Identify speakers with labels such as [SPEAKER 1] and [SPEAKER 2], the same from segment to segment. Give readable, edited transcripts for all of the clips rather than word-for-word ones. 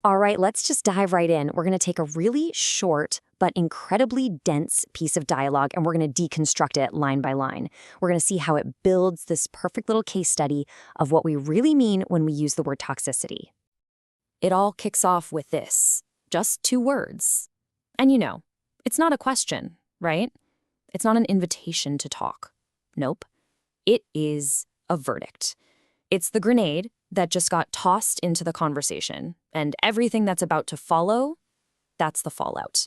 [SPEAKER 1] All right, let's just dive right in. We're going to take a really short but incredibly dense piece of dialogue and we're going to deconstruct it line by line. We're going to see how it builds this perfect little case study of what we really mean when we use the word toxicity. It all kicks off with this, just 2 words. And it's not a question, right? It's not an invitation to talk. Nope. It is a verdict. It's the grenade that just got tossed into the conversation, and everything that's about to follow, that's the fallout.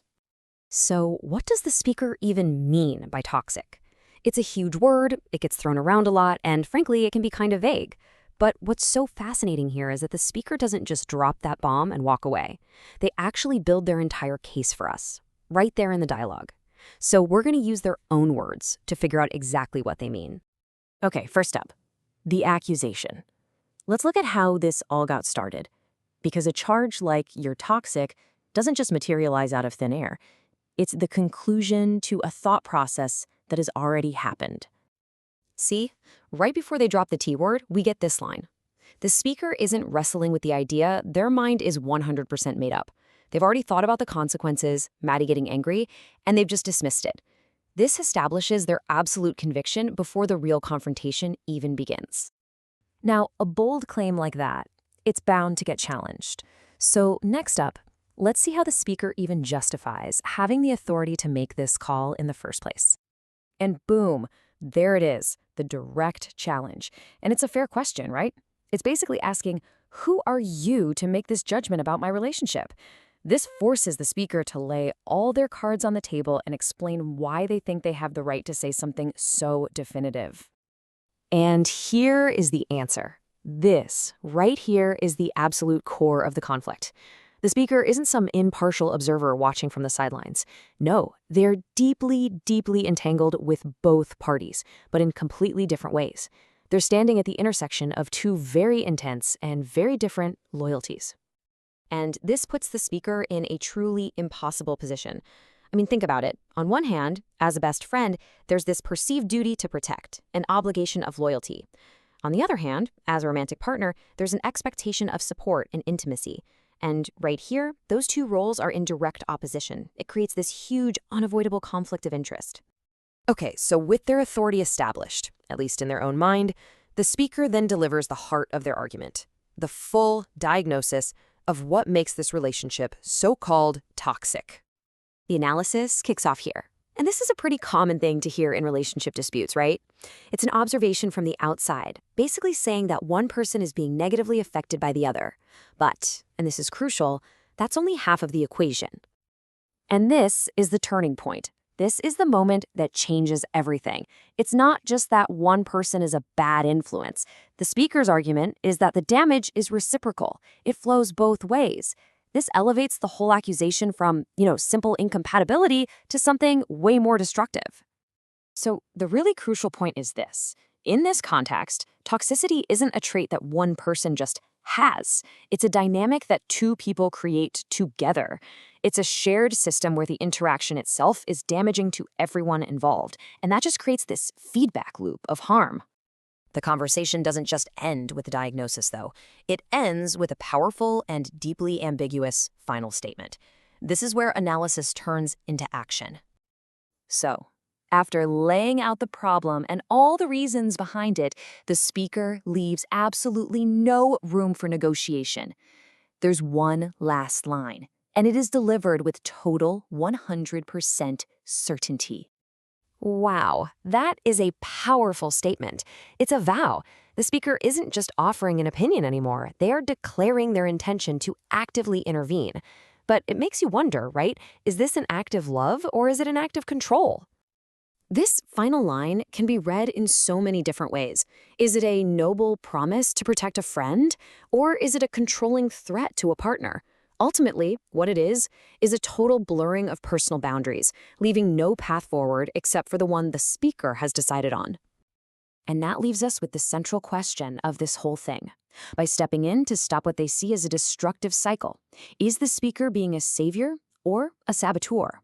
[SPEAKER 1] So what does the speaker even mean by toxic? It's a huge word, it gets thrown around a lot, and frankly, it can be kind of vague. But what's so fascinating here is that the speaker doesn't just drop that bomb and walk away. They actually build their entire case for us, right there in the dialogue. So we're going to use their own words to figure out exactly what they mean. Okay, first up, the accusation. Let's look at how this all got started. Because a charge like "you're toxic" doesn't just materialize out of thin air. It's the conclusion to a thought process that has already happened. See, right before they drop the T word, we get this line. The speaker isn't wrestling with the idea, their mind is 100% made up. They've already thought about the consequences, Maddie getting angry, and they've just dismissed it. This establishes their absolute conviction before the real confrontation even begins. Now, a bold claim like that, it's bound to get challenged. So next up, let's see how the speaker even justifies having the authority to make this call in the first place. And boom, there it is, the direct challenge. And it's a fair question, right? It's basically asking, who are you to make this judgment about my relationship? This forces the speaker to lay all their cards on the table and explain why they think they have the right to say something so definitive. And here is the answer. This, right here, is the absolute core of the conflict. The speaker isn't some impartial observer watching from the sidelines. No, they're deeply, deeply entangled with both parties, but in completely different ways. They're standing at the intersection of 2 very intense and very different loyalties. And this puts the speaker in a truly impossible position. I mean, think about it. On one hand, as a best friend, there's this perceived duty to protect, an obligation of loyalty. On the other hand, as a romantic partner, there's an expectation of support and intimacy. And right here, those 2 roles are in direct opposition. It creates this huge, unavoidable conflict of interest. Okay, so with their authority established, at least in their own mind, the speaker then delivers the heart of their argument, the full diagnosis of what makes this relationship so-called toxic. The analysis kicks off here. And this is a pretty common thing to hear in relationship disputes, right? It's an observation from the outside, basically saying that one person is being negatively affected by the other. But, and this is crucial, that's only half of the equation. And this is the turning point. This is the moment that changes everything. It's not just that one person is a bad influence. The speaker's argument is that the damage is reciprocal. It flows both ways. This elevates the whole accusation from, simple incompatibility to something way more destructive. So the really crucial point is this. In this context, toxicity isn't a trait that one person just has. It's a dynamic that 2 people create together. It's a shared system where the interaction itself is damaging to everyone involved, and that just creates this feedback loop of harm. The conversation doesn't just end with the diagnosis, though. It ends with a powerful and deeply ambiguous final statement. This is where analysis turns into action. So, after laying out the problem and all the reasons behind it, the speaker leaves absolutely no room for negotiation. There's one last line, and it is delivered with total 100% certainty. Wow, that is a powerful statement. It's a vow. The speaker isn't just offering an opinion anymore. They are declaring their intention to actively intervene. But it makes you wonder, right? Is this an act of love or is it an act of control? This final line can be read in so many different ways. Is it a noble promise to protect a friend? Or is it a controlling threat to a partner? Ultimately, what it is a total blurring of personal boundaries, leaving no path forward except for the one the speaker has decided on. And that leaves us with the central question of this whole thing. By stepping in to stop what they see as a destructive cycle, is the speaker being a savior or a saboteur?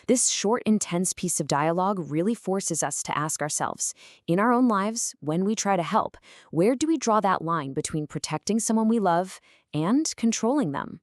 [SPEAKER 1] This short, intense piece of dialogue really forces us to ask ourselves, in our own lives, when we try to help, where do we draw that line between protecting someone we love and controlling them?